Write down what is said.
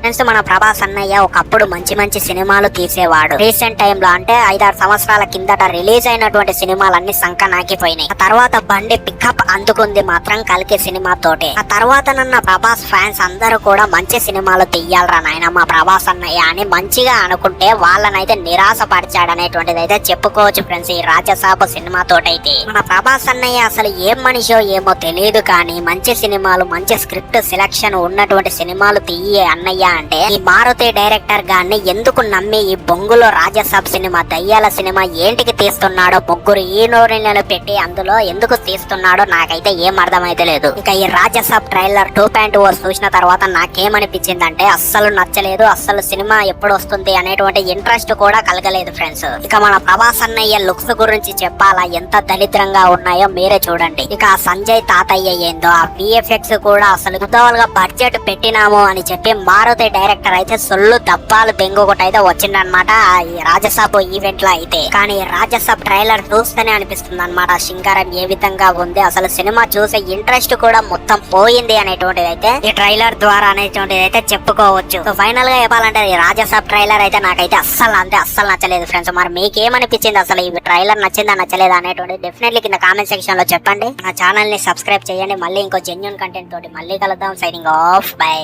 Friends, మన ప్రభాస్ అన్నయ్య ఒకప్పుడు మంచి మంచి సినిమాలు తీసేవాడు. రీసెంట్ టైమ్ లో అంటే 5-6 సంవత్సరాల కిందట రిలీజ్ అయినటువంటి సినిమాలన్నీ సంకనాకిపోయినాయి. ఆ తర్వాత బండి పికప్ అందుకుంది మాత్రం కల్కి సినిమా తోటే. ఆ తర్వాత నన్న ప్రభాస్ ఫ్యాన్స్ అందరూ కూడా మంచి సినిమాలు తీయాలరా నాయన మా ప్రభాస్ అన్నయ్య అని మంచిగా అనుకుంటే వాళ్ళనైతే నిరాశ పరిచాడనేటువంటిది అయితే చెప్పుకోవచ్చు ఫ్రెండ్స్. ఈ రాజసాబ్ సినిమా తోటైతే మన ప్రభాస్ అన్నయ్య అసలు ఏం మనిషో ఏమో తెలియదు కానీ మంచి సినిమాలు, మంచి స్క్రిప్ట్ సెలక్షన్ ఉన్నటువంటి సినిమాలు తీయే అన్నయ్య అంటే ఈ మారుతి డైరెక్టర్ గారిని ఎందుకు నమ్మి ఈ బొంగులో రాజసాబ్ సినిమా, దయ్యాల సినిమా ఏంటికి తీస్తున్నాడో, ముగ్గురు హీరోయిన్లను పెట్టి అందులో ఎందుకు తీస్తున్నాడో నాకైతే ఏం అర్థమైతే లేదు. ఇక ఈ రాజసాబ్ ట్రైలర్ 2.0 చూసిన తర్వాత నాకేమనిపించిందంటే అస్సలు నచ్చలేదు. అస్సలు సినిమా ఎప్పుడు వస్తుంది అనేటువంటి ఇంట్రెస్ట్ కూడా కలగలేదు ఫ్రెండ్స్. ఇక మన ప్రభాస్ అన్నయ్య లుక్స్ గురించి చెప్పాలా, ఎంత దరిద్రంగా ఉన్నాయో మీరే చూడండి. ఇక ఆ సంజయ్ తాతయ్య ఏందో, ఆ విఎఫ్ఎక్స్ కూడా అసలు ఉద్యోగాలుగా బడ్జెట్ పెట్టినాము అని చెప్పి మారుతి డైరెక్టర్ అయితే సొల్లు దప్పాలు బెంగు ఒకటి అయితే వచ్చిందనమాట ఈ రాజసాబ్ ఈవెంట్ లో అయితే. కానీ రాజసాబ్ ట్రైలర్ చూస్తేనే అనిపిస్తుంది అనమాట సింగారం ఏ విధంగా ఉంది, అసలు సినిమా చూసే ఇంట్రెస్ట్ కూడా మొత్తం పోయింది అనేటువంటిది అయితే ఈ ట్రైలర్ ద్వారా అనేటువంటిది అయితే చెప్పుకోవచ్చు. సో ఫైనల్ గా చెప్పాలంటే ఈ రాజసాబ్ ట్రైలర్ అయితే నాకైతే అస్సలు నచ్చలేదు ఫ్రెండ్స్. మరి మీకేమనిపించింది, అసలు ఈ ట్రైలర్ నచ్చిందా నచ్చలేదా అనేటువంటిది డెఫినెట్లీ కింద కామెంట్ సెక్షన్ లో చెప్పండి. నా ఛానల్ ని సబ్స్క్రైబ్ చేయండి. మళ్ళీ ఇంకో జెన్యూన్ కంటెంట్ తోటి మళ్ళీ కలుద్దాం. Signing off, by.